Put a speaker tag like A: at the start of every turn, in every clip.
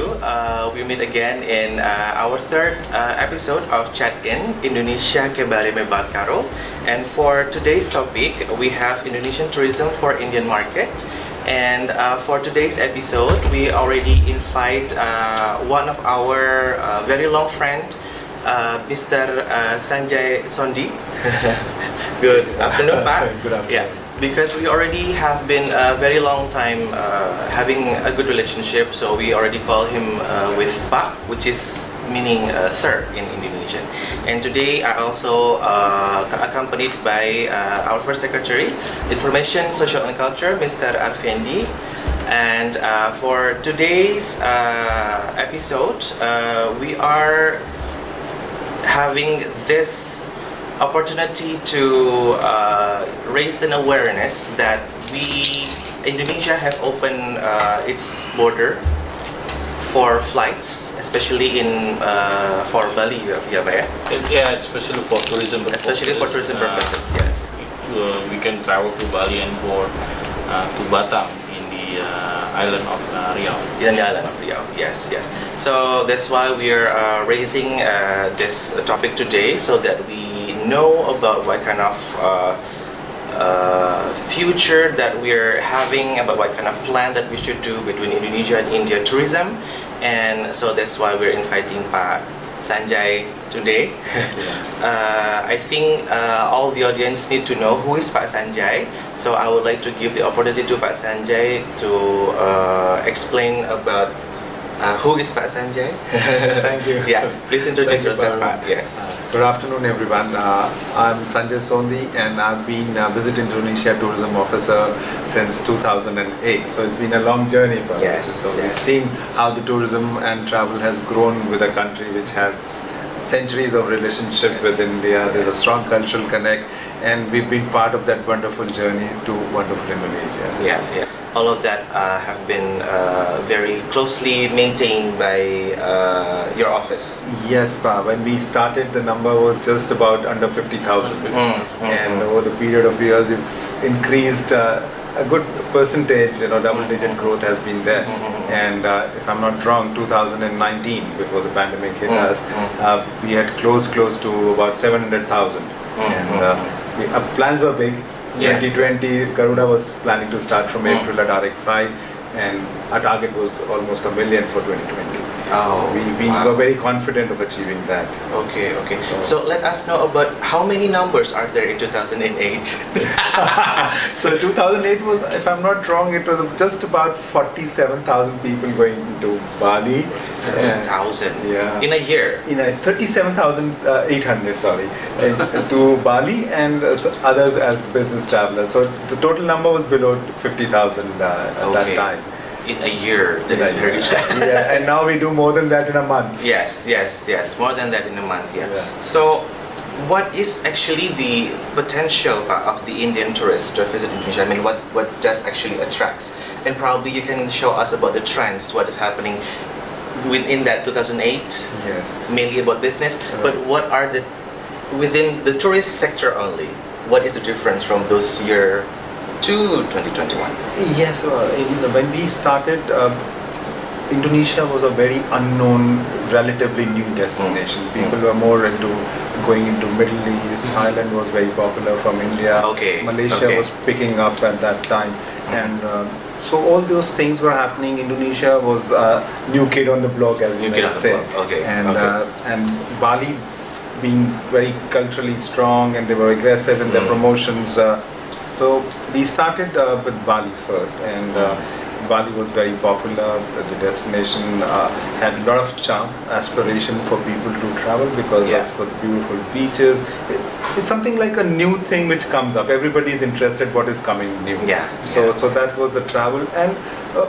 A: you. We meet again in our third episode of Chat In Indonesia Kembali Membakaro. And for today's topic, we have Indonesian tourism for Indian market. And for today's episode, we already invite one of our very long friend, Mr. Sanjay Sondhi. Good afternoon, Pak.
B: Good afternoon.
A: Yeah. Because we already have been a very long time having a good relationship, so we already call him with Pak, which is meaning sir in Indonesian. And today I also accompanied by our first secretary, Information, Social and Culture, Mr. Arfendi. And for today's episode, we are having this opportunity to raise an awareness that Indonesia have opened its border for flights, especially in for Bali,
C: Yeah, especially for tourism purposes.
A: Especially for tourism purposes, yes.
C: We can travel to Bali and go to Batam in the island of Riau.
A: In the island of Riau, yes, yes. So that's why we are raising this topic today, so that we know about what kind of future that we're having, about what kind of plan that we should do between Indonesia and India tourism. And so that's why we're inviting Pak Sanjay today. I think all the audience need to know who is Pak Sanjay. So I would like to give the opportunity to Pak Sanjay to explain about who is Pak Sanjay.
B: Thank you.
A: Yeah, please introduce
B: Thank you,
A: yourself,
B: Pak.
A: Pak. Yes.
B: Good afternoon, everyone. I'm Sanjay Sondhi, and I've been Visit Indonesia Tourism Officer since 2008. So it's been a long journey for us.
A: Yes,
B: So
A: yes.
B: we've seen how the tourism and travel has grown with a country which has centuries of relationship with India. There's a strong cultural connect, and we've been part of that wonderful journey to wonderful Indonesia.
A: Yeah, yeah. All of that have been very closely maintained by your office.
B: Yes, Pa. When we started, the number was just about under 50,000. And over the period of years, it increased a good percentage, double-digit growth has been there. And if I'm not wrong, 2019, before the pandemic hit us, we had close to about 700,000. And our plans were big.
A: Yeah.
B: 2020, Garuda was planning to start from April a direct flight, and our target was almost 1 million for 2020.
A: Oh,
B: we
A: wow.
B: were very confident of achieving that.
A: Okay, okay. So let us know about how many numbers are there in 2008.
B: So 2008 was, if I'm not wrong, it was just about 47,000 people going to Bali.
A: 7,000.
B: Yeah.
A: In a year.
B: 37,800, sorry, to Bali, and others as business travelers. So the total number was below 50,000 at that time.
A: In a year, that is very
B: Yeah, and now we do more than that in a month.
A: Yes, yes, yes. More than that in a month, yeah.
B: Yeah.
A: So, what is actually the potential of the Indian tourist to visit Indonesia? I mean, what does actually attracts? And probably you can show us about the trends, what is happening within that 2008,
B: Yes.
A: mainly about business. But what are within the tourist sector only? What is the difference from those year to 2021?
B: Yes, when we started, Indonesia was a very unknown, relatively new destination. People were more into going into Middle East. Thailand was very popular from India.
A: Okay,
B: Malaysia
A: okay.
B: was picking up at that time, and so all those things were happening. Indonesia was a new kid on the block, as you may say.
A: Okay,
B: And
A: okay.
B: and Bali being very culturally strong, and they were aggressive in their promotions. So we started with Bali first, and Bali was very popular. The destination had a lot of charm, aspiration for people to travel because of the beautiful beaches. It's something like a new thing which comes up. Everybody is interested what is coming new.
A: Yeah.
B: So that was the travel, and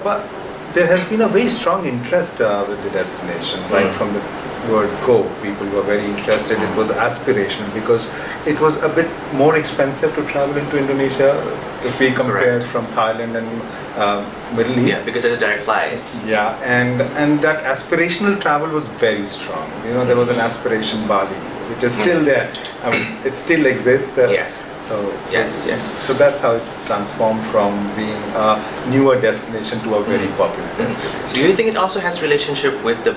B: but there has been a very strong interest with the destination right from the word go. People were very interested. It was aspirational because it was a bit more expensive to travel into Indonesia if we compare from Thailand and Middle East.
A: Yeah, because of the direct flight.
B: Yeah, and that aspirational travel was very strong. There was an aspiration Bali, which is still there. I mean, it still exists.
A: Yes.
B: So
A: Yes, yes.
B: So that's how it transformed from being a newer destination to a very popular destination.
A: Do you think it also has relationship with the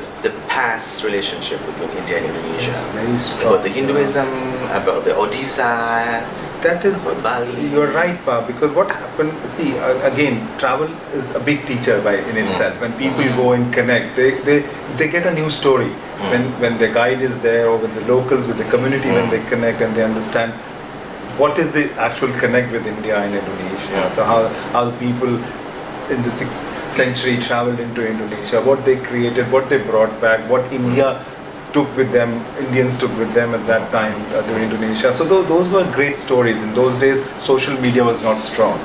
A: past relationship between India and Indonesia?
B: Yes, very strong.
A: About the Hinduism, about the Odisha,
B: That is,
A: about Bali.
B: you're right, Pa, because what happened, see, again, travel is a big teacher in itself. When people go and connect, they get a new story. When the guide is there, or with the locals, with the community, when they connect and they understand what is the actual connect with India and Indonesia. So how the people in the 6th century traveled into Indonesia, what they created, what they brought back, what India took with them, Indians took with them at that time to Indonesia. So those were great stories. In those days, social media was not strong.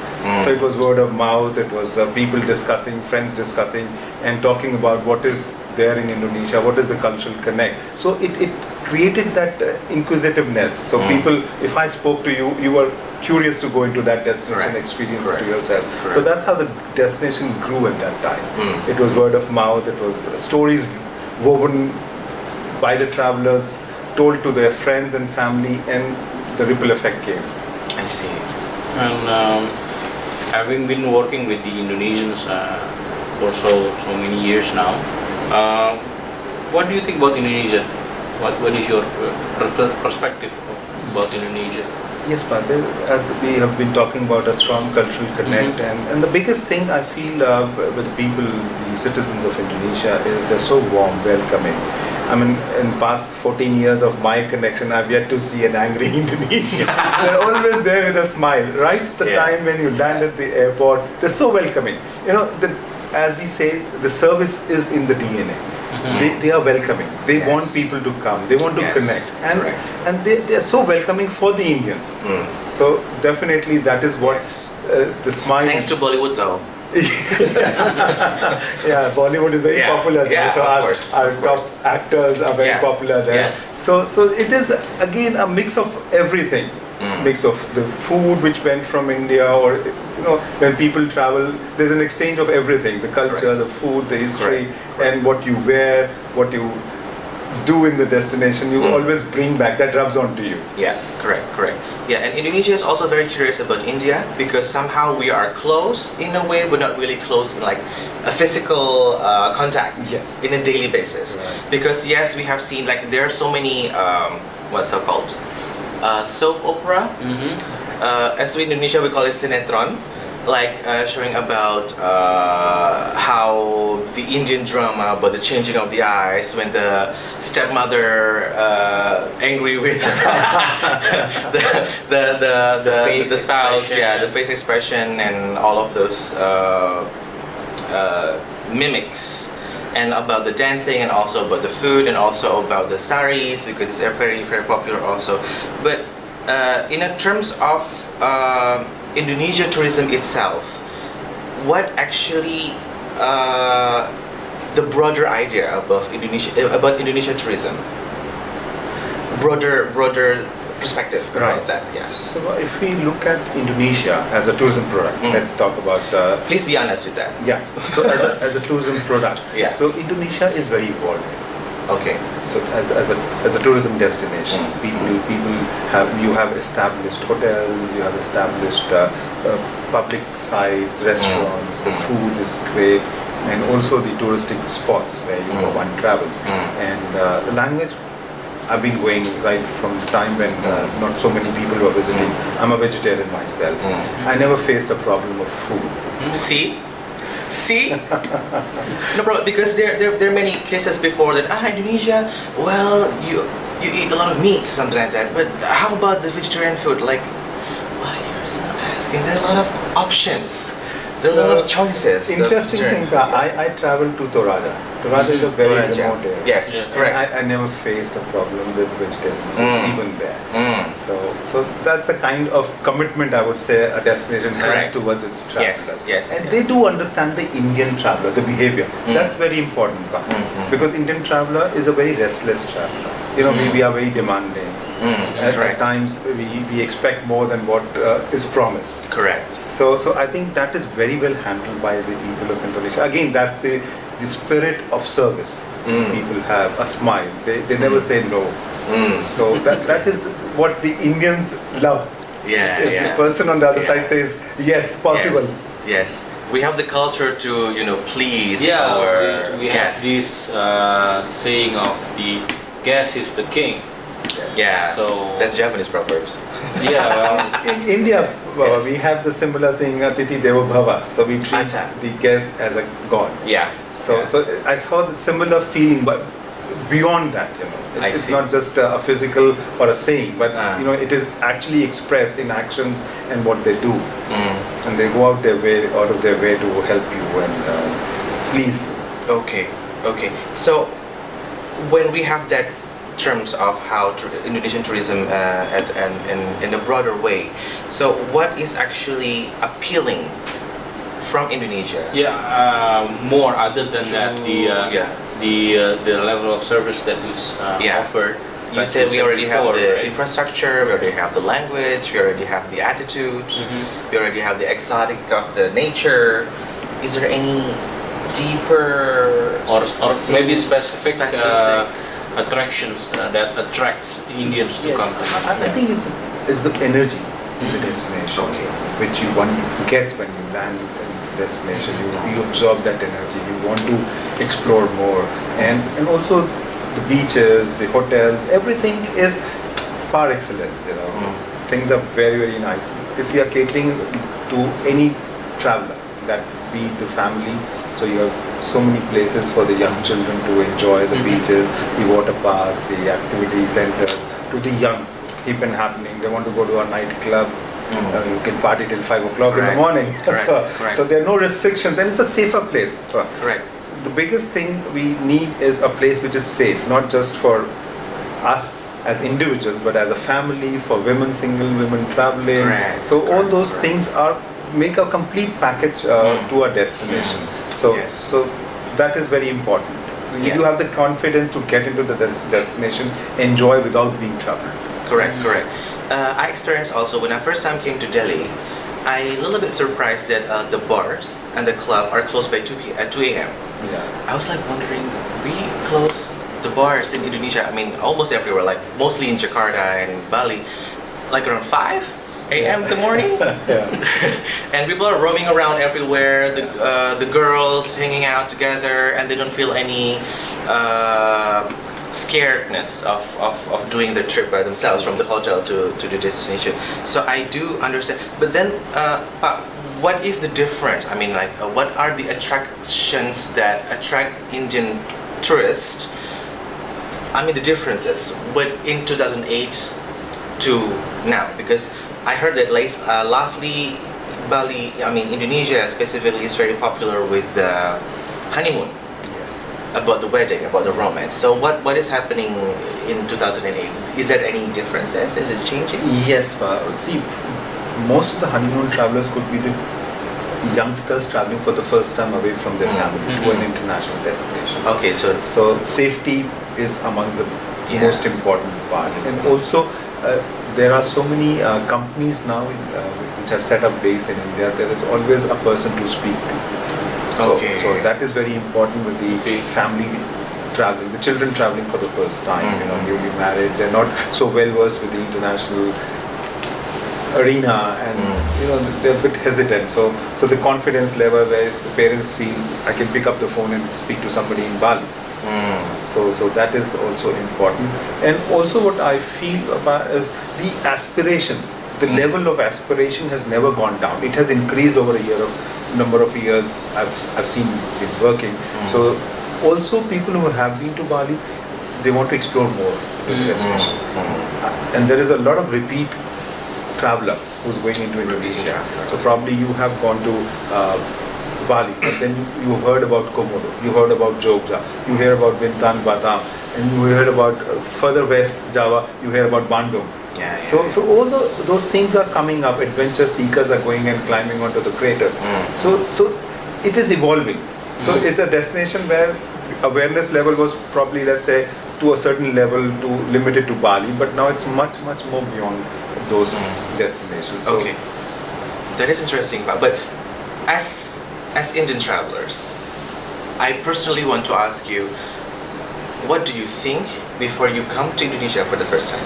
B: So it was word of mouth, it was people discussing, friends discussing and talking about what is there in Indonesia, what is the cultural connect. So it created that inquisitiveness. So people, if I spoke to you, you were curious to go into that destination, experience it to yourself. So that's how the destination grew at that time. It was word of mouth, it was stories woven by the travelers, told to their friends and family, and the ripple effect came.
A: I see.
C: And having been working with the Indonesians for so many years now, what do you think about Indonesia? What is your perspective about Indonesia?
B: Yes, but as we have been talking about a strong cultural connect, and the biggest thing I feel with the people, the citizens of Indonesia, is they're so warm, welcoming. I mean, in past 14 years of my connection, I've yet to see an angry Indonesian. They're always there with a smile. Right at the time when you land at the airport, they're so welcoming. You know, as we say, the service is in the DNA. They are welcoming. They want people to come. They want to connect. And they are so welcoming for the Indians. So definitely that is what the smile...
A: Thanks to Bollywood though.
B: Yeah, Bollywood is very popular there.
A: Yeah,
B: so our top actors are very popular there. So it is again a mix of everything. Mix of the food which went from India, or when people travel, there's an exchange of everything: the culture, the food, the history, and what you wear, what you do in the destination. You always bring back, that rubs onto you.
A: Yeah, correct. Yeah, and Indonesia is also very curious about India because somehow we are close in a way, but not really close in like a physical contact in a daily basis. Because yes, we have seen like there are so many what's that called? Soap opera. As in Indonesia we call it sinetron, like showing about how the Indian drama about the changing of the eyes when the stepmother angry with the styles, the face expression and all of those mimics, and about the dancing, and also about the food, and also about the saris because it's very popular also. But in terms of Indonesia tourism itself, what actually the broader idea about Indonesia tourism, broader perspective about that?
B: So if we look at Indonesia as a tourism product, let's talk about
A: please be honest with that.
B: So as a tourism product, so Indonesia is very evolving.
A: Okay.
B: So as a tourism destination, you have established hotels, you have established public sites, restaurants. The food is great, and also the touristic spots where one travels. And the language, I've been going right from the time when not so many people were visiting. I'm a vegetarian myself. I never faced a problem of food.
A: See? No problem, because there are many cases before that Indonesia, well, you eat a lot of meat, something like that, but how about the vegetarian food? Like, why you're not asking? There are a lot of options, there are a lot of choices.
B: Interesting thing, I traveled to Toraja. Toraja is a very remote area.
A: Yes, correct.
B: I never faced a problem with vegetarian food, even there. So that's the kind of commitment I would say a destination has towards its travelers. And they do understand the Indian traveler, the behavior. That's very important, because Indian traveler is a very restless traveler. We are very demanding. At times we expect more than what is promised.
A: Correct.
B: So I think that is very well handled by the people of Indonesia. Again, that's the spirit of service. People have a smile. They never say no. So that is what the Indians love
A: Yeah,
B: if
A: yeah.
B: the person on the other
A: Yeah.
B: side says yes, possible.
A: Yes, yes. We have the culture to, please
C: Yeah,
A: our
C: we have
A: guests.
C: this saying of the guest is the king.
A: Yeah.
C: So
A: That's Japanese proverbs.
C: yeah, well,
B: In India,
A: Yes.
B: we have the similar thing, Atiti Deva Bhava. So we treat
A: Acha.
B: the guest as a god.
A: Yeah.
B: So,
A: yeah.
B: so I thought the similar feeling, but beyond that,
A: I
B: it's
A: see.
B: not just a physical or a saying, but
A: Ah.
B: it is actually expressed in actions and what they do,
A: Mm.
B: and they go out of their way to help you and please you.
A: Okay, okay. So when we have that terms of how Indonesian tourism and in a broader way, so what is actually appealing from Indonesia?
C: yeah, more other than that,
A: Yeah.
C: the level of service that is
A: Yeah.
C: offered.
A: You
C: like
A: said we already have
C: before,
A: the
C: right?
A: infrastructure, we already have the language, we already have the attitude,
C: Mhm.
A: we already have the exotic of the nature. Is there any deeper
C: or maybe specific
A: Specific.
C: attractions that attracts Indians to
B: Yes,
C: come to
B: I think it's the energy in the destination,
A: Okay.
B: which one gets when you land in the destination. You absorb that energy. You want to explore more, and also the beaches, the hotels, everything is par excellence.
A: Mm.
B: Things are very nice. If you are catering to any traveler, that be the families, so you have so many places for the young children to enjoy the beaches, the water parks, the activity centers. To the young, hip and happening, they want to go to a nightclub. You can party till 5 o'clock in the
A: Correct.
B: morning.
A: Correct.
B: so,
A: Correct.
B: so there are no restrictions, and it's a safer place.
A: Correct.
B: The biggest thing we need is a place which is safe, not just for us as individuals, but as a family, for women, single women traveling.
A: Correct,
B: So all
A: correct,
B: those
A: correct.
B: things make a complete package to our destination. So,
A: Yes.
B: so that is very important.
A: Yeah.
B: You have the confidence to get into the destination, enjoy without being troubled.
A: Correct, correct. I experienced also when I first time came to Delhi, I a little bit surprised that the bars and the club are closed by 2 a.m.
B: Yeah.
A: I was like wondering, we close the bars in Indonesia, I mean almost everywhere, like mostly in Jakarta and Bali, like around 5 a.m. in the morning.
B: Yeah.
A: And people are roaming around everywhere, the girls hanging out together, and they don't feel any scaredness of doing the trip by themselves from the hotel to the destination. So I do understand. But then, what is the difference? I mean, like, what are the attractions that attract Indian tourists? I mean, the differences in 2008 to now, because I heard that lastly, Bali, I mean Indonesia specifically, is very popular with the honeymoon, about the wedding, about the romance. So what is happening in 2008? Is there any differences? Is it changing?
B: Yes, see, most of the honeymoon travelers could be the youngsters traveling for the first time away from their family to an international destination.
A: Okay, so
B: So safety is amongst the most important part, and also there are so many companies now which have set up base in India. There is always a person to speak to.
A: Okay.
B: So that is very important with the family traveling, the children traveling for the first time. Newly married, they're not so well versed with the international arena, and they're a bit hesitant. So the confidence level where the parents feel I can pick up the phone and speak to somebody in Bali. So that is also important. And also what I feel about is the aspiration. The level of aspiration has never gone down. It has increased over number of years I've seen it working. So also people who have been to Bali, they want to explore more the destination. And there is a lot of repeat traveler who's going into Indonesia. So probably you have gone to Bali, but then you heard about Komodo, you heard about Jogja, you hear about Bintan, Batam, and you heard about further west Java, you hear about Bandung. So all those things are coming up. Adventure seekers are going and climbing onto the craters. So it is evolving. So it's a destination where awareness level was probably, let's say, to a certain level, limited to Bali, but now it's much more beyond those destinations. So
A: okay, that is interesting. But as Indian travelers, I personally want to ask you, what do you think before you come to Indonesia for the first time?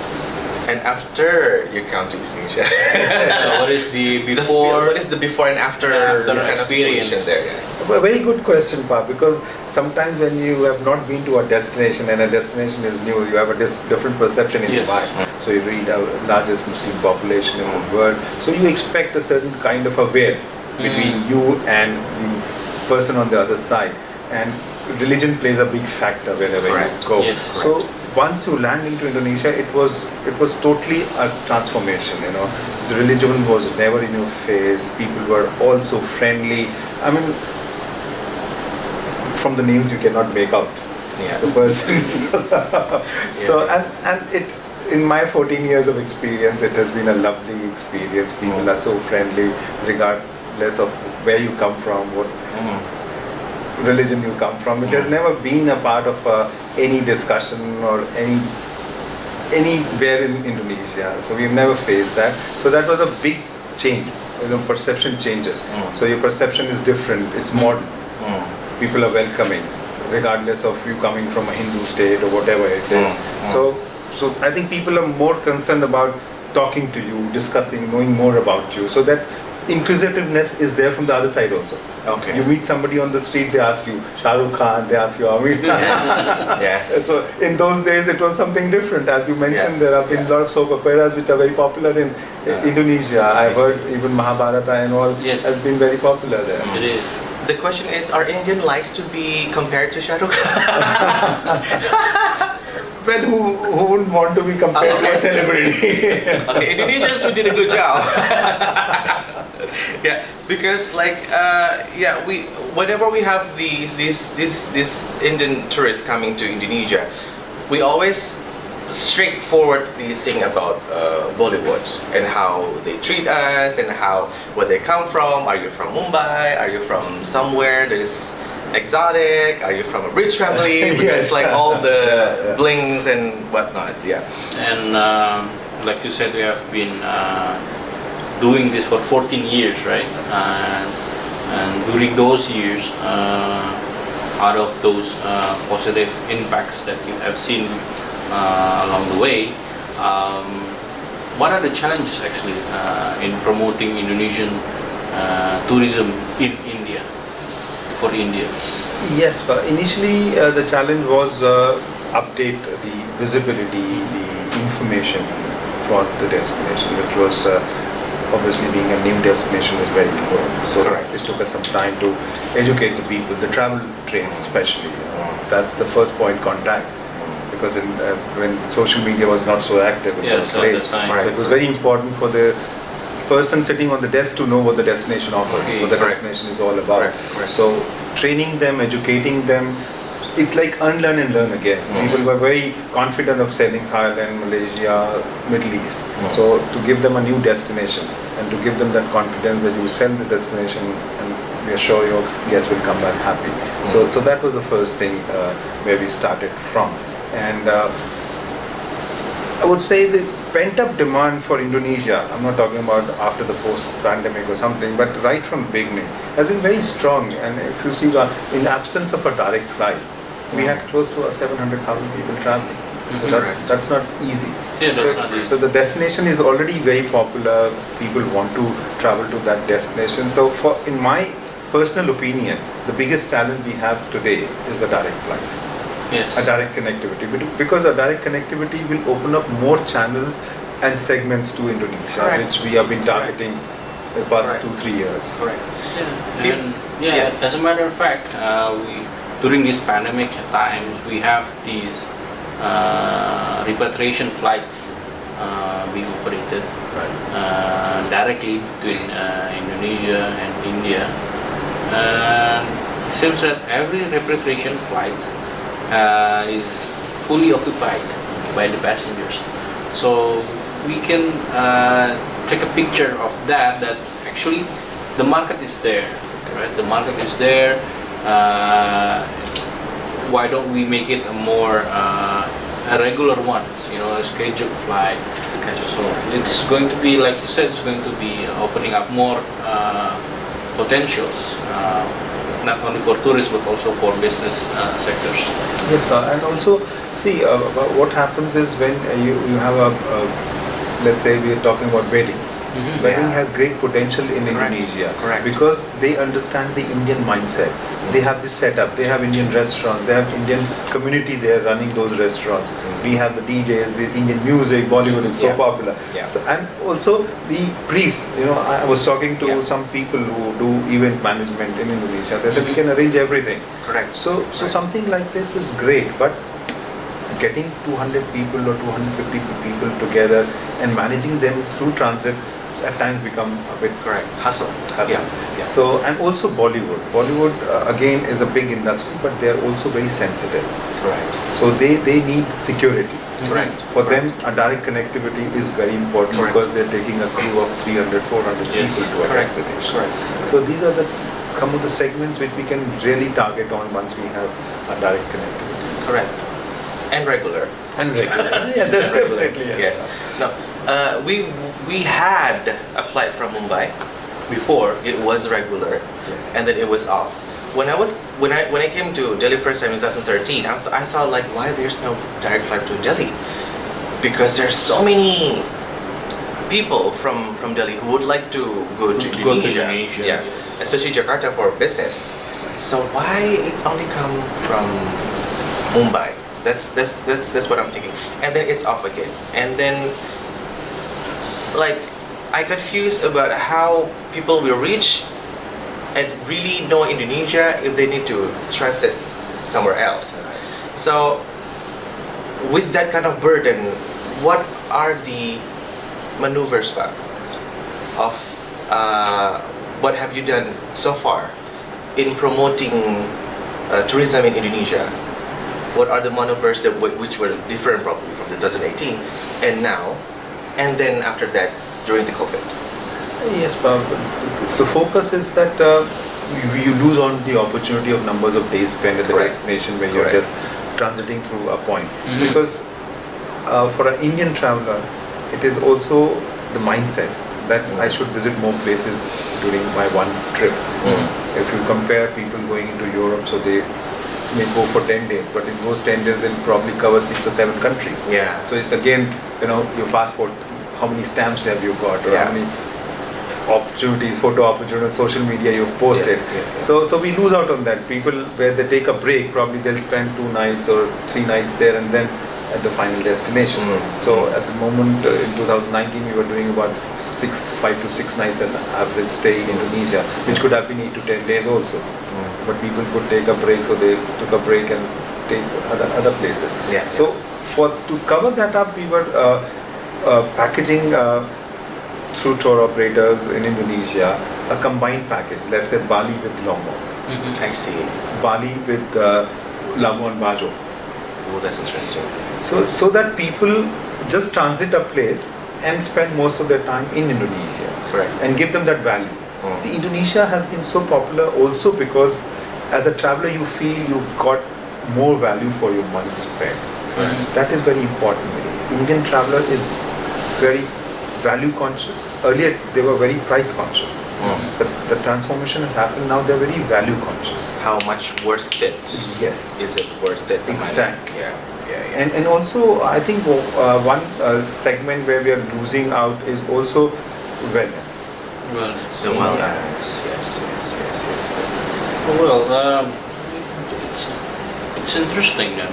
A: And after you come to Indonesia,
C: What is the
A: the
C: before?
A: what is the before and after,
C: After
A: kind of
C: experience.
A: situation there? Yeah.
B: A very good question, Pa, because sometimes when you have not been to a destination and a destination is new, you have a different perception in your
C: Yes.
B: mind. So you read a largest Muslim population in the world, so you expect a certain kind of a veil between you and the person on the other side. And religion plays a big factor wherever
A: Correct.
B: you go.
C: Yes,
B: So once you land into Indonesia, it was totally a transformation. You know, the religion was never in your face. People were all so friendly. I mean, from the names you cannot make out
A: Yeah.
B: the persons. So and it, in my 14 years of experience, it has been a lovely experience. People are so friendly, regardless of where you come from, what religion you come from. It has never been a part of any discussion or anywhere in Indonesia. So we've never faced that. So that was a big change. You know, perception changes. So your perception is different. It's modern. People are welcoming, regardless of you coming from a Hindu state or whatever it is. So I think people are more concerned about talking to you, discussing, knowing more about you. So that inquisitiveness is there from the other side also.
A: Okay.
B: You meet somebody on the street, they ask you Shah Rukh Khan, they ask you Amir Khan.
A: Yes.
B: So in those days it was something different. As you mentioned, there have been a lot of soap operas which are very popular in Indonesia. I've heard even Mahabharata and all
C: Yes.
B: has been very popular there.
C: It is.
A: The question is, are Indian likes to be compared to Shah Rukh Khan?
B: Well, who wouldn't want to be compared to a celebrity?
A: Okay, Indonesians who did a good job. Yeah, because we whenever we have these Indian tourists coming to Indonesia, we always straightforwardly think about Bollywood and how they treat us and where they come from. Are you from Mumbai? Are you from somewhere that is exotic? Are you from a rich family? Because
B: Yes.
A: like all the blings and whatnot. Yeah.
C: And like you said, we have been doing this for 14 years, right? And during those years, out of those positive impacts that you have seen along the way, what are the challenges actually in promoting Indonesian tourism in India, for India?
B: Yes, but initially the challenge was update the visibility, the information for the destination, which was obviously being a new destination was very low. So
A: Correct.
B: it took us some time to educate the people, the travel trains especially. That's the first point contact. Because when social media was not so active in
C: Yes,
B: those
C: at
B: days,
C: the time.
B: so it was very important for the person sitting on the desk to know what the destination offers,
A: Okay,
B: what the
A: correct.
B: destination is all about.
A: Correct.
B: So training them, educating them, it's like unlearn and learn again. People were very confident of selling Thailand, Malaysia, Middle East. So to give them a new destination and to give them that confidence that you sell the destination and we are sure your guests will come back happy. So that was the first thing where we started from. And I would say the pent-up demand for Indonesia, I'm not talking about after the post-pandemic or something, but right from beginning, has been very strong. And if you see, in absence of a direct flight, we had close to 700,000 people traveling. So that's not easy.
C: Yeah, that's not easy.
B: So the destination is already very popular. People want to travel to that destination. So in my personal opinion, the biggest challenge we have today is the direct flight.
C: Yes.
B: A direct connectivity, because a direct connectivity will open up more channels and segments to Indonesia,
A: Correct.
B: which we have been targeting the past 2-3 years.
A: Correct.
C: Yeah. And as a matter of fact, during this pandemic times, we have these repatriation flights being operated directly between Indonesia and India. And it seems that every repatriation flight is fully occupied by the passengers. So we can take a picture of that actually the market is there, right? The market is there. Why don't we make it a more a regular one, a scheduled flight? So it's going to be, like you said, it's going to be opening up more potentials, not only for tourists but also for business sectors.
B: Yes, and also see what happens is when you have a let's say we are talking about weddings. Wedding
A: Yeah.
B: has great potential in
A: Correct.
B: Indonesia
A: Correct.
B: because they understand the Indian mindset. They have this setup. They have Indian restaurants. They have Indian community there running those restaurants. We have the DJs with Indian music. Bollywood is so
A: Yeah.
B: popular.
A: Yeah.
B: So, and also the priests. You know, I was talking to
A: Yeah.
B: some people who do event management in Indonesia. They said we can arrange everything.
A: Correct.
B: So
A: Right.
B: something like this is great, but getting 200 people or 250 people together and managing them through transit at times become a bit
A: Correct. Hustle.
B: hassle.
A: Yeah. Yeah.
B: So, and also Bollywood. Bollywood again is a big industry, but they are also very sensitive.
A: Correct.
B: So they need security.
A: Correct.
B: For them, a direct connectivity is very important
A: Correct.
B: because they're taking a crew of 300, 400
C: Yes.
B: people to a
A: Correct.
B: destination.
A: Correct.
B: So these are some of the segments which we can really target on once we have a direct connectivity.
A: Correct. And regular.
B: And regular. Yeah, that's
A: Regular.
B: definitely
A: Yes. No. We had a flight from Mumbai before. It was regular, and then it was off. When I came to Delhi first time in 2013, I thought like, why there's no direct flight to Delhi? Because there's so many people from Delhi who would like to go to
C: Go to
A: Indonesia.
C: Indonesia,
A: Yeah.
C: yes.
A: Especially Jakarta for business. So why it's only come from Mumbai? That's what I'm thinking. And then it's off again. And then like I confused about how people will reach and really know Indonesia if they need to transit somewhere else. So with that kind of burden, what are the maneuvers back of what have you done so far in promoting tourism in Indonesia? What are the maneuvers that which were different probably from 2018 and now, and then after that during the COVID?
B: Yes, but the focus is that you lose on the opportunity of numbers of days spent at the
A: Correct.
B: destination where you're
A: Correct.
B: just transiting through a point.
C: Mhm.
B: Because for an Indian traveler, it is also the mindset that I should visit more places during my one trip. If you compare people going into Europe, so they may go for 10 days, but in those 10 days they'll probably cover 6 or 7 countries.
A: Yeah.
B: So it's again, your passport, how many stamps have you got, or
A: Yeah.
B: how many opportunities, photo opportunities, social media you've posted.
A: Yeah, yeah, yeah.
B: So we lose out on that. People, where they take a break, probably they'll spend 2 nights or 3 nights there and then at the final destination. So at the moment in 2019 we were doing about 5 to 6 nights an average stay in Indonesia, which could have been 8 to 10 days also. But people could take a break, so they took a break and stayed other places.
A: Yeah.
B: So to cover that up, we were packaging through tour operators in Indonesia a combined package. Let's say Bali with Lombok,
A: I see.
B: Bali with Labuan Bajo.
A: Oh, that's interesting.
B: So that people just transit a place and spend most of their time in Indonesia.
A: Correct.
B: And give them that value. See, Indonesia has been so popular also because as a traveler you feel you got more value for your money spent. That is very important. Indian traveler is very value conscious. Earlier they were very price conscious. But the transformation has happened. Now they're very value conscious.
A: How much worth it?
B: Yes.
A: Is it worth it? The money?
B: Exactly.
A: Yeah. Yeah.
B: And also I think one segment where we are losing out is also wellness.
A: The wellness. Yes.
C: Well, it's interesting then.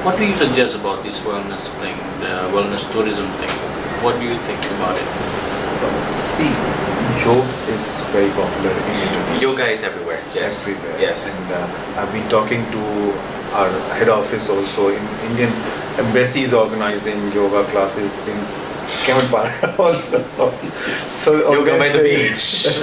C: What do you suggest about this wellness thing, the wellness tourism thing? What do you think about it?
B: See, yoga is very popular in Indonesia.
A: Yoga is everywhere. Yes.
B: Everywhere.
A: Yes.
B: And I've been talking to our head office also. In Indian embassies organizing yoga classes in Kemenpara also. So
A: Yoga by the
B: obviously-
A: beach.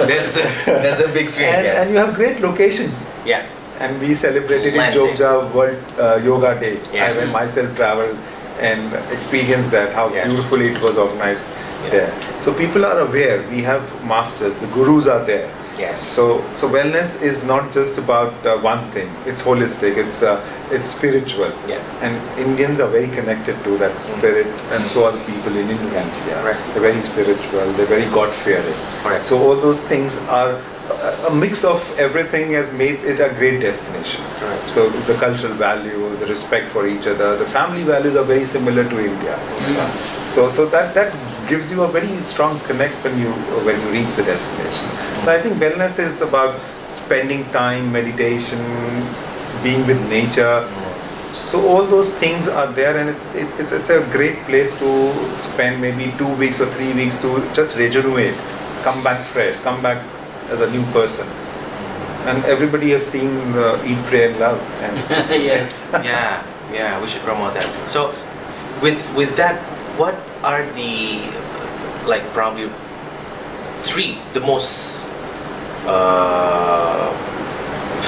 A: That's a big swing.
B: and,
A: Yes.
B: and you have great locations.
A: Yeah.
B: And we celebrated in
A: Plenty.
B: Jogja World Yoga Day.
A: Yes.
B: I went myself traveled and experienced that, how
A: Yes.
B: beautifully it was organized
A: Yeah.
B: there. So people are aware, we have masters, the gurus are there.
A: Yes.
B: So wellness is not just about one thing, it's holistic, it's spiritual.
A: Yeah.
B: And Indians are very connected to that spirit, and so are the people in Indonesia.
A: Correct.
B: They're very spiritual, they're very God-fearing.
A: Correct.
B: So all those things are a mix of everything has made it a great destination.
A: Right.
B: So the cultural value, the respect for each other, the family values are very similar to India. So that gives you a very strong connect when you reach the destination. So I think wellness is about spending time, meditation, being with nature. So all those things are there, and it's a great place to spend maybe 2 weeks or 3 weeks to just regenerate, come back fresh, come back as a new person. And everybody has seen Eat, Pray and Love. And
C: Yes.
A: Yeah, we should promote that. So with that, what are the like probably the most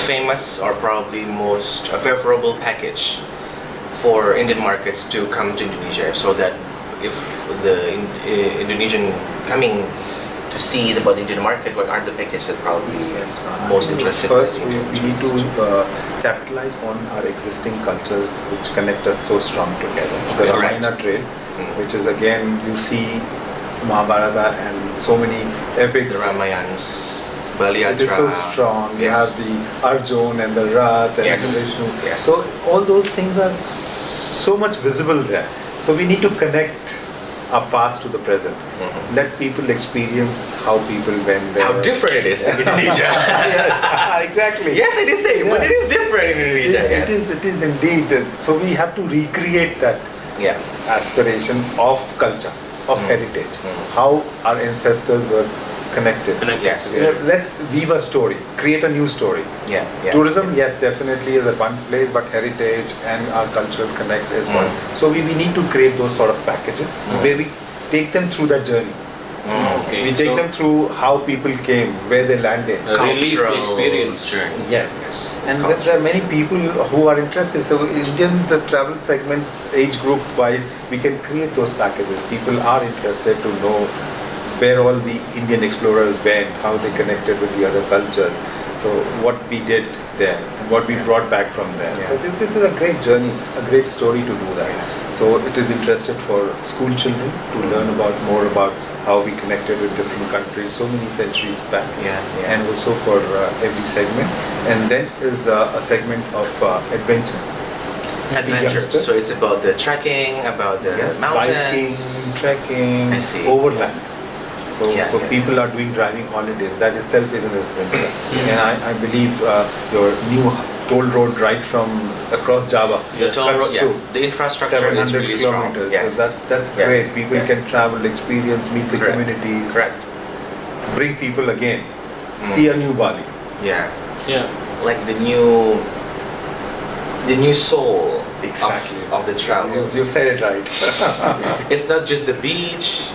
A: famous or probably most favorable package for Indian markets to come to Indonesia, so that if the Indonesian coming to see about the Indian market, what are the packages that probably most interested?
B: First, we need to capitalize on our existing cultures which connect us so strong together.
A: Okay,
B: The
A: right.
B: Ramayana trade, which is again, you see Mahabharata and so many epics.
A: The Ramayans,
B: It
A: Baliatra.
B: is so strong. You
A: Yes.
B: have the Arjun and the Rath and
A: Yes.
B: the Vishnu.
A: Yes.
B: So all those things are so much visible there. So we need to connect our past to the present. Let people experience how people went there.
A: How different it is in Indonesia.
B: Yes, exactly.
A: Yes, it is same, but
B: Yeah.
A: it is different in Indonesia.
B: It is indeed. So we have to recreate that
A: Yeah.
B: aspiration of culture, of heritage, how our ancestors were connected.
A: Yes.
B: Let's weave a story, create a new story.
A: Yeah.
B: Tourism, yes, definitely is a one place, but heritage and our cultural connect is one. So we need to create those sort of packages where we take them through that journey.
C: Okay.
B: We take them through how people came, where they landed.
C: Relief
A: Cultural
C: experience.
A: journey.
B: Yes,
A: Yes.
B: and there are many people who are interested. So the travel segment, age group wise, we can create those packages. People are interested to know where all the Indian explorers went, how they connected with the other cultures. So what we did there, and what we brought back from there.
A: Yeah.
B: So this is a great journey, a great story to do that. So it is interested for school children to learn more about how we connected with different countries so many centuries back.
A: Yeah.
B: And also for every segment. And then is a segment of adventure.
A: Adventures.
B: youngsters.
A: So it's about the trekking, about the
B: Biking,
A: mountains.
B: trekking,
A: I see.
B: overland. So,
A: Yeah,
B: so
A: yeah.
B: people are doing driving holidays. That itself is an adventure. And I believe your new toll road right from across Java.
A: The toll road,
B: cuts
A: yeah.
B: through
A: The infrastructure is
B: 700
A: really strong.
B: kilometers.
A: Yes.
B: So that's
A: Yes.
B: great. People
A: Yes.
B: can travel, experience, meet the
A: Correct.
B: communities,
A: Correct.
B: bring people again, see a new Bali.
A: Yeah.
C: Yeah.
A: Like the new soul
B: Exactly.
A: of the travel.
B: You said it right.
A: It's not just the beach,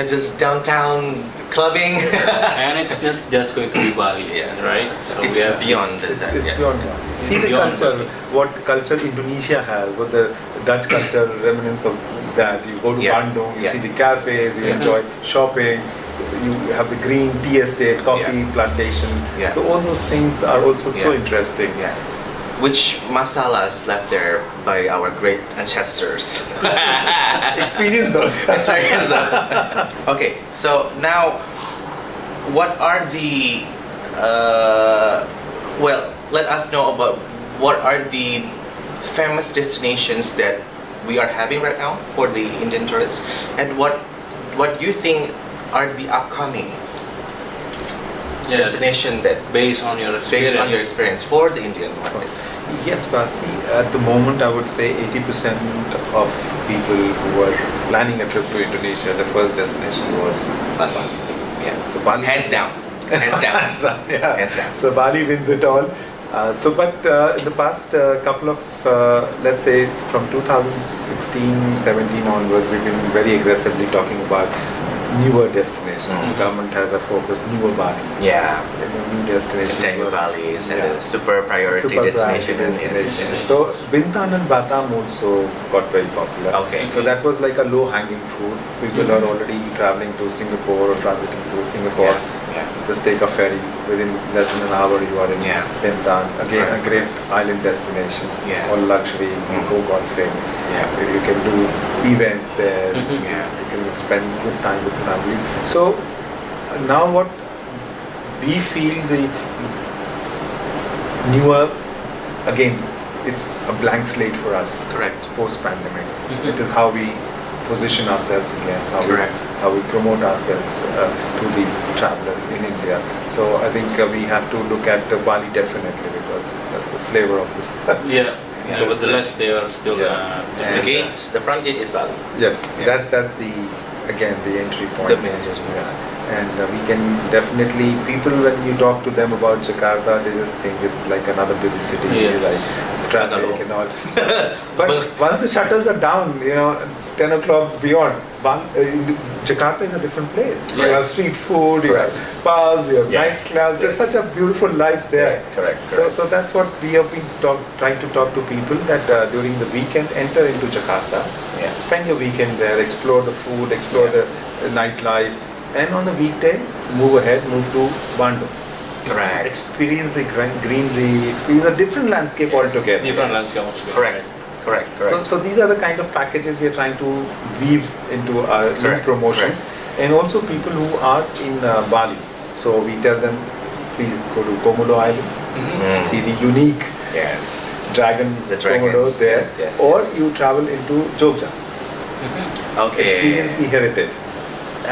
A: just downtown clubbing.
C: And it's not just going to be Bali,
A: Yeah.
C: right? So
A: It's
C: we have
A: beyond that.
B: It's
A: Yes.
B: beyond that. See the
C: Beyond
B: culture,
C: Bali.
B: what culture Indonesia has, what the Dutch culture remnants of that. You go to
A: Yeah.
B: Bandung, you
A: Yeah.
B: see the cafes, you
A: Yeah.
B: enjoy shopping, you have the green tea estate, coffee plantation.
A: Yeah.
B: So all those things are also so
A: Yeah.
B: interesting.
A: Yeah. Which masalas left there by our great ancestors.
B: Experience those.
A: Experience those. Okay, so now, what are the let us know about what are the famous destinations that we are having right now for the Indian tourists, and what you think are the upcoming destination that
C: based on your experience.
A: for the Indian market.
B: Yes, but see, at the moment I would say 80% of people who are planning a trip to Indonesia, the first destination was
A: Bali. Yeah.
B: So Bali.
A: Hands down. Hands down.
B: Yeah.
A: Hands down.
B: So Bali wins it all. But in the past couple of, let's say from 2016, 17 onwards, we've been very aggressively talking about newer destinations. The government has a focus, newer Bali.
A: Yeah.
B: New destinations.
A: Tango Valley is
B: Yeah.
A: a super priority
B: Super
A: destination.
B: priority
A: in
B: destination.
A: Indonesia.
B: So Bintan and Batam also got very popular.
A: Okay.
B: So that was like a low-hanging fruit. People are already traveling to Singapore or transiting through Singapore.
A: Yeah.
B: Just take a ferry. Within less than an hour, you are in
A: Yeah.
B: Bintan. Again,
A: Right.
B: a great island destination.
A: Yeah.
B: All luxury. You go golfing.
A: Yeah.
B: You can do events there.
A: Yeah.
B: You can spend good time with family. So now what's we feel the newer, again, it's a blank slate for us.
A: Correct.
B: Post-pandemic. It is how we position ourselves again,
A: Correct.
B: how we promote ourselves to the traveler in India. So I think we have to look at Bali definitely, because that's the flavor of this.
C: Yeah.
A: Yeah,
C: Nevertheless, they are still.
B: Yeah.
A: The gates, the front gate is Bali.
B: Yes,
A: Yeah.
B: that's the, again, the entry point.
A: The main entry,
B: Yes.
A: yes.
B: And we can definitely, people, when you talk to them about Jakarta, they just think it's like another busy city,
C: Yes.
B: like traffic
A: Bangalore.
B: and all. But once the shutters are down, 10 o'clock beyond, Jakarta is a different place. You
C: Yes.
B: have street food, you have pubs, you have
A: Yes.
B: nice clubs. There's such a beautiful life there.
A: Correct.
B: So that's what we have been trying to talk to people, that during the weekend, enter into Jakarta,
A: Yeah.
B: spend your weekend there, explore the food, explore
A: Yeah.
B: the nightlife, and on the weekday, move to Bandung.
A: Correct.
B: Experience the greenery, experience a different landscape
A: Yes.
B: altogether.
C: Different landscape altogether.
A: Correct.
B: So these are the kind of packages we are trying to weave into our new
A: Correct,
B: promotions, and also people who are in Bali. So we tell them, please go to Komodo Island,
A: Mm.
B: see the unique
A: Yes.
B: dragon
A: The dragons,
B: Komodo there,
A: yes,
B: or
A: yes.
B: you travel into Jogja,
A: Okay.
B: experience the heritage.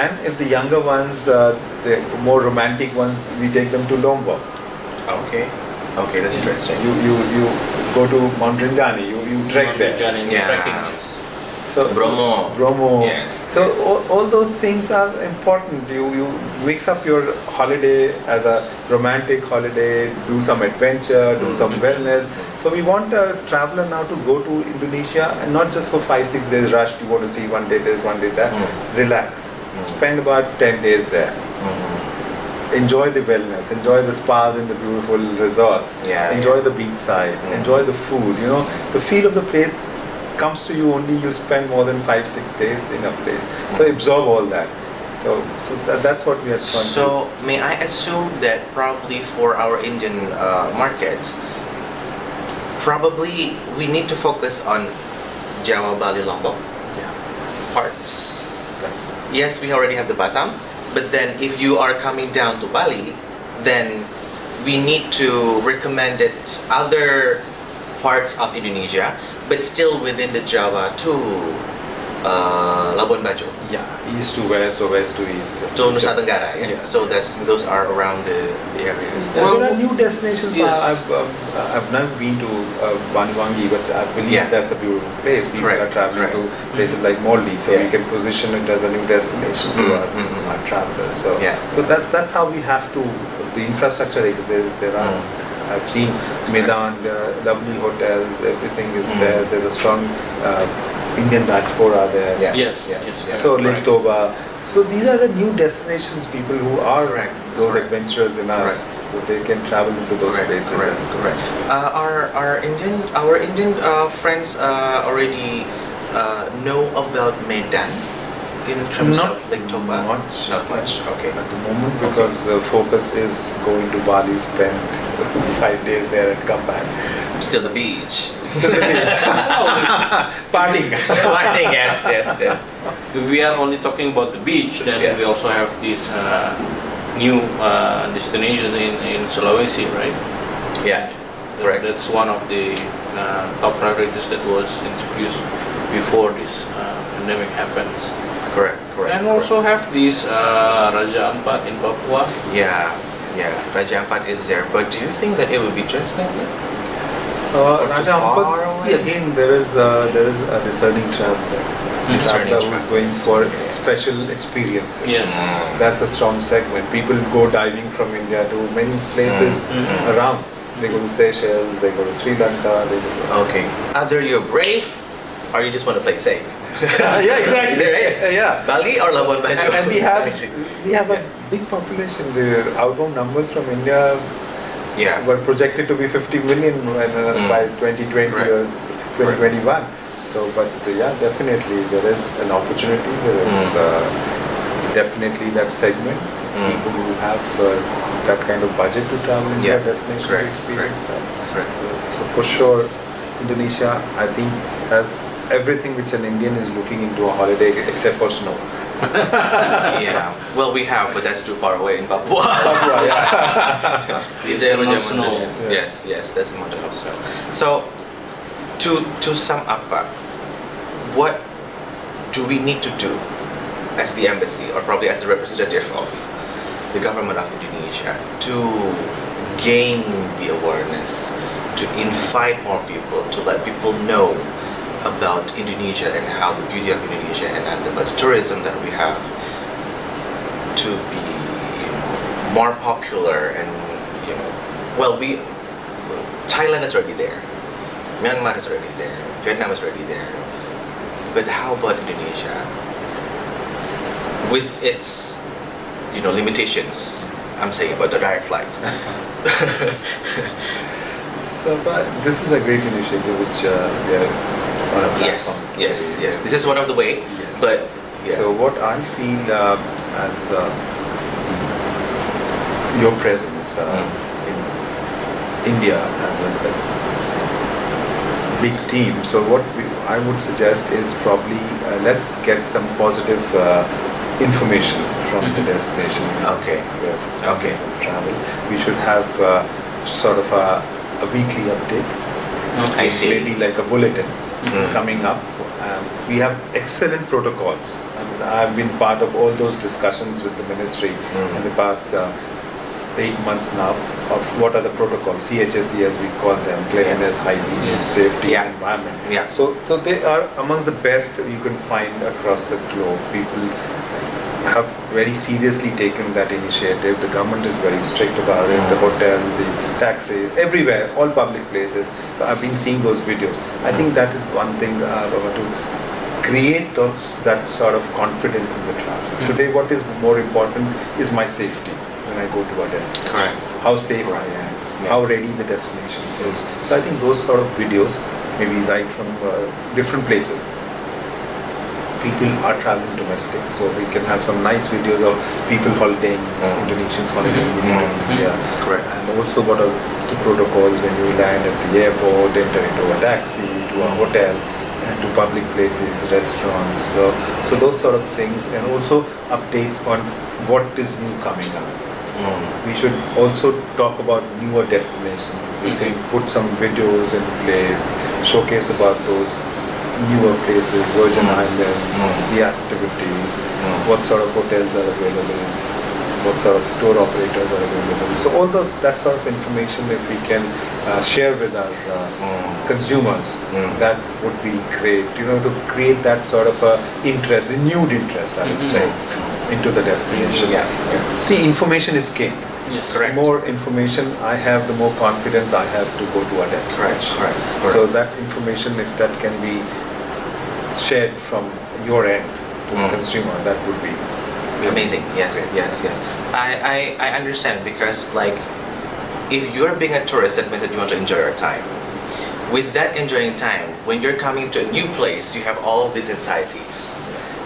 B: And if the younger ones, the more romantic ones, we take them to Lombok.
A: Okay, that's interesting.
B: You go to Mount Rinjani, you trek there.
A: Yeah.
C: Trekking, yes.
B: Bromo.
A: Yes.
B: So all those things are important. You mix up your holiday as a romantic holiday, do some adventure, do some wellness. So we want a traveler now to go to Indonesia, and not just for 5-6 days rushed. You want to see one day this, one day that. Relax. Spend about 10 days there. Enjoy the wellness, enjoy the spas in the beautiful resorts,
A: Yeah,
B: enjoy
A: yeah.
B: the beachside, enjoy the food. The feel of the place comes to you only you spend more than 5-6 days in a place. So absorb all that. So that's what we are trying to do.
A: So may I assume that probably for our Indian markets, probably we need to focus on Jawa, Bali, Lombok parts. Yes, we already have the Batam, but then if you are coming down to Bali, then we need to recommend it other parts of Indonesia, but still within the Java to Labuan Bajo,
B: Yeah, east to west or west to east.
A: to Nusa Tenggara. Yeah.
B: Yeah.
A: So those are around the areas.
B: There are new destinations.
C: Yes.
B: I've never been to Baniwangi, but I believe
A: Yeah.
B: that's a beautiful place. People
A: Correct,
B: are traveling
A: correct.
B: to places like Maldives, so
A: Yeah.
B: we can position it as a new destination to our travelers. So,
A: Yeah.
B: so that's how we have to. The infrastructure exists. There are. I've seen Medan, there are lovely hotels. Everything is there. There's a strong Indian diaspora there.
A: Yeah.
C: Yes.
A: Yes.
C: Yes.
B: So
C: Correct.
B: Lake Toba. So these are the new destinations. People who are
A: Correct.
B: those
A: Correct.
B: adventurers enough,
A: Correct.
B: so they can travel into those places.
A: Correct. Our Indian friends already know about Medan in terms
B: Not
A: of Lake Toba.
B: much.
A: Not much. Okay.
B: At the moment, because the focus is going to Bali, spend 5 days there and come back.
A: Still the beach.
B: Partying.
A: Partying, yes.
C: We are only talking about the beach, then
A: Yeah.
C: we also have this new destination in Sulawesi, right?
A: Yeah. Correct.
C: That's one of the top priorities that was introduced before this pandemic happens.
A: Correct.
C: And also have this Raja Ampat in Papua.
A: Yeah. Raja Ampat is there, but do you think that it would be too expensive? Or too
B: Raja
A: far
B: Ampat, see
A: away?
B: again, there is a discerning traveler.
A: Discerning
B: Traveler who's
A: traveler.
B: going for special experiences.
C: Yes.
B: That's a strong segment. People go diving from India to many places around. They go to Seychelles, they go to Sri Lanka, they go to...
A: Okay. Either you're brave, or you just want to play safe.
B: Yeah, exactly.
A: Right?
B: Yeah.
A: Bali or Labuan Bajo?
B: And we have a big population. The outbound numbers from India
A: Yeah.
B: were projected to be 50 million by 2020
A: Right.
B: or 2021. So, but yeah, definitely there is an opportunity. There is definitely that segment. People who have that kind of budget to travel in
A: Yeah.
B: their destination to
A: Correct,
B: experience that.
A: Correct.
B: So for sure, Indonesia, I think, has everything which an Indian is looking into a holiday except for snow.
A: Yeah. Well, we have, but that's too far away in Papua.
B: Papua, yeah.
A: It's
C: enough snow.
A: Yes, that's a mountain of snow. So, to sum up, what do we need to do as the embassy, or probably as the representative of the government of Indonesia, to gain the awareness, to invite more people, to let people know about Indonesia and how the beauty of Indonesia and about the tourism that we have to be, more popular and, well, Thailand is already there, Myanmar is already there, Vietnam is already there, but how about Indonesia with its, limitations? I'm saying about the direct flights.
B: So, but this is a great initiative which we are on a platform.
A: Yes. This is one of the way,
B: Yes.
A: but yeah.
B: So what I feel as your presence in India as a big team. So what I would suggest is probably let's get some positive information from the destination.
A: Okay. Okay.
B: Travel. We should have sort of a weekly update.
A: I see.
B: Maybe like a bulletin coming up. We have excellent protocols. I've been part of all those discussions with the ministry in the past 8 months now of what are the protocols, CHSE as we call them, cleanliness, hygiene, safety,
A: Yeah.
B: environment.
A: Yeah.
B: So they are amongst the best you can find across the globe. People have very seriously taken that initiative. The government is very strict about it. The hotels, the taxis, everywhere, all public places. So I've been seeing those videos. I think that is one thing to create that sort of confidence in the travel. Today, what is more important is my safety when I go to a destination.
A: Correct.
B: How safe I am, how ready the destination is. So I think those sort of videos, maybe right from different places. People are traveling domestic, so we can have some nice videos of people holidaying, Indonesians holidaying in Indonesia.
A: Correct.
B: And also what are the protocols when you land at the airport, enter into a taxi, to a hotel, and to public places, restaurants. So those sort of things, and also updates on what is new coming up. We should also talk about newer destinations. We can put some videos in place, showcase about those newer places, Virgin Islands, the activities, what sort of hotels are available, what sort of tour operators are available. So all that sort of information, if we can share with our consumers, that would be great. To create that sort of interest, renewed interest, I would say, into the destination.
A: Yeah.
B: See, information is king.
C: Yes.
A: Correct.
B: The more information I have, the more confidence I have to go to a destination.
A: Correct.
B: So that information, if that can be shared from your end to the consumer, that would be
A: Amazing. Yes.
B: great.
A: Yes. I understand, because like, if you're being a tourist, that means that you want to enjoy your time. With that enjoying time, when you're coming to a new place, you have all of these anxieties.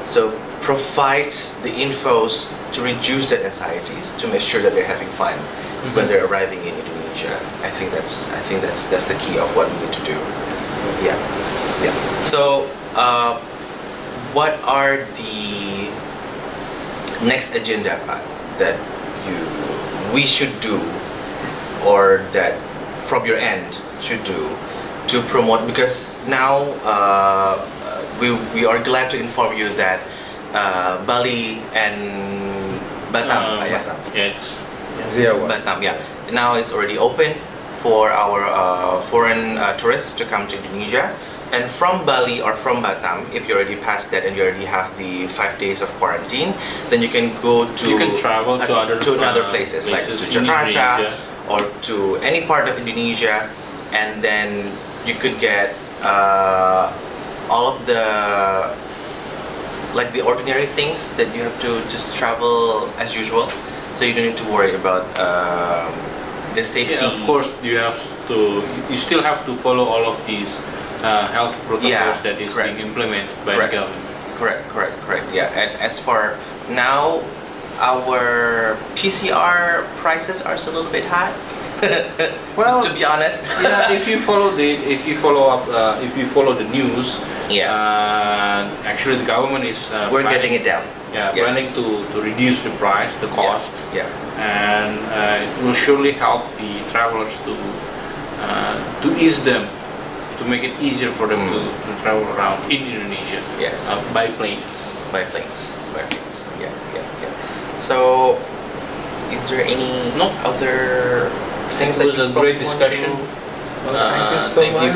A: So provide the infos to reduce that anxieties, to make sure that they're having fun when they're arriving in Indonesia. I think that's the key of what we need to do. Yeah. So what are the next agenda that we should do, or that from your end should do to promote? Because now we are glad to inform you that Bali and Batam, Batam, now is already open for our foreign tourists to come to Indonesia. And from Bali or from Batam, if you already passed that and you already have the 5 days of quarantine, then you can go to
C: travel to
A: other places like to Jakarta or to any part of Indonesia, and then you could get all of the ordinary things that you have to just travel as usual, so you don't need to worry about the safety.
C: Yeah, of course, you still have to follow all of these health protocols that is being implemented by the government.
A: Correct. Yeah, and as for now, our PCR prices are still a little bit high.
C: Well,
A: Just to be honest.
C: Yeah, if you follow the news, actually the government is
A: We're getting it down.
C: Yeah,
A: Yes.
C: planning to reduce the price, the cost,
A: Yeah.
C: and it will surely help the travelers to ease them, to make it easier for them to travel around in Indonesia.
A: Yes.
C: By planes.
A: By planes. Yeah. So, is there any
C: No.
A: other things
C: It was
A: that
C: a
A: you
C: great
A: want
C: discussion.
B: Thank you so much.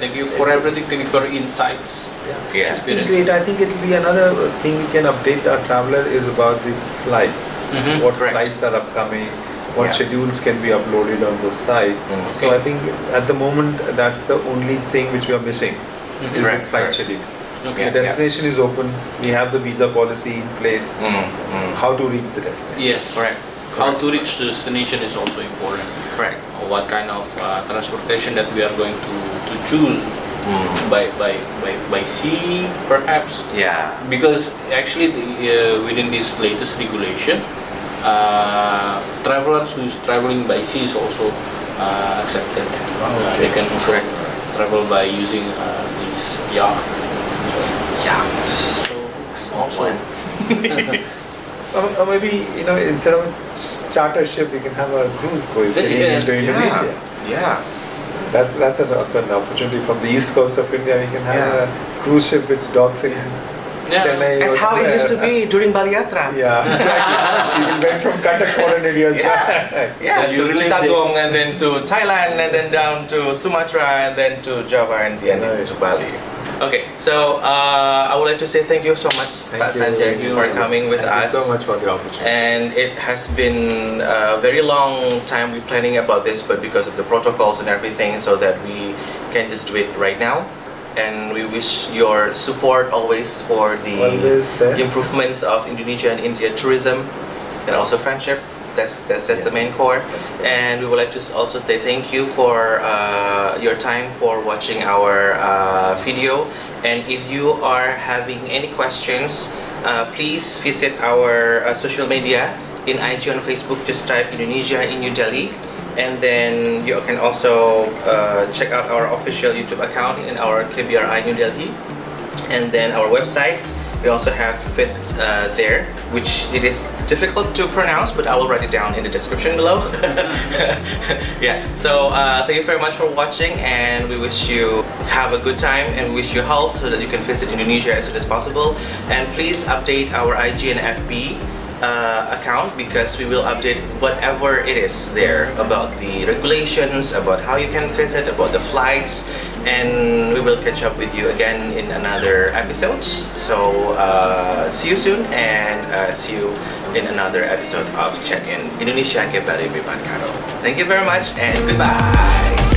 C: Thank you for everything. Thank you for your insights.
A: Yeah.
C: Experience.
B: Great. I think it will be another thing we can update our traveler is about the flights.
C: Mhm.
B: What
A: Correct.
B: flights are upcoming, what
A: Yeah.
B: schedules can be uploaded on the site. So I think at the moment that's the only thing which we are missing is the
A: Correct,
B: flight
A: correct.
B: schedule.
C: Okay.
B: The destination is open. We have the visa policy in place. How to reach the destination?
C: Yes.
A: Correct.
C: How to reach the destination is also important.
A: Correct.
C: What kind of transportation that we are going to choose by sea, perhaps.
A: Yeah.
C: Because actually, within this latest regulation, travelers who's traveling by sea is also accepted. They can also
A: Correct.
C: travel by using these yacht.
A: Yeah.
C: So
A: Also.
B: Or maybe instead of a charter ship, we can have a cruise going into Indonesia.
A: Yeah.
B: That's also an opportunity from the east coast of India. We can have a cruise ship which docks in Chennai.
A: That's
B: or
A: how it used to
B: somewhere.
A: be during Bali Yatra.
B: Yeah, exactly. We went from Cuttack foreign areas back.
A: Yeah,
C: So you
A: to
C: really
A: Chittagong and then to Thailand and then down to Sumatra and then to Java and then
B: Right.
A: to Bali. Okay, so I would like to say thank you so much, Pak Sanjay, for coming with
B: Thank
A: us.
B: you so much for the opportunity.
A: And it has been a very long time we planning about this, but because of the protocols and everything, so that we can just do it right now. And we wish your support always for the
B: Always there.
A: improvements of Indonesia and India tourism, and also friendship. That's the main core. And we would like to also say thank you for your time for watching our video. And if you are having any questions, please visit our social media. In IG and Facebook, just type Indonesia in New Delhi. And then you can also check out our official YouTube account in our KBRI New Delhi. And then our website, we also have it there, which it is difficult to pronounce, but I will write it down in the description below. Yeah, so thank you very much for watching, and we wish you have a good time and wish you health so that you can visit Indonesia as soon as possible. And please update our IG and FB account, because we will update whatever it is there about the regulations, about how you can visit, about the flights, and we will catch up with you again in another episodes. So see you soon, and see you in another episode of Check In Indonesia Kembali Berbakat. Thank you very much, and goodbye.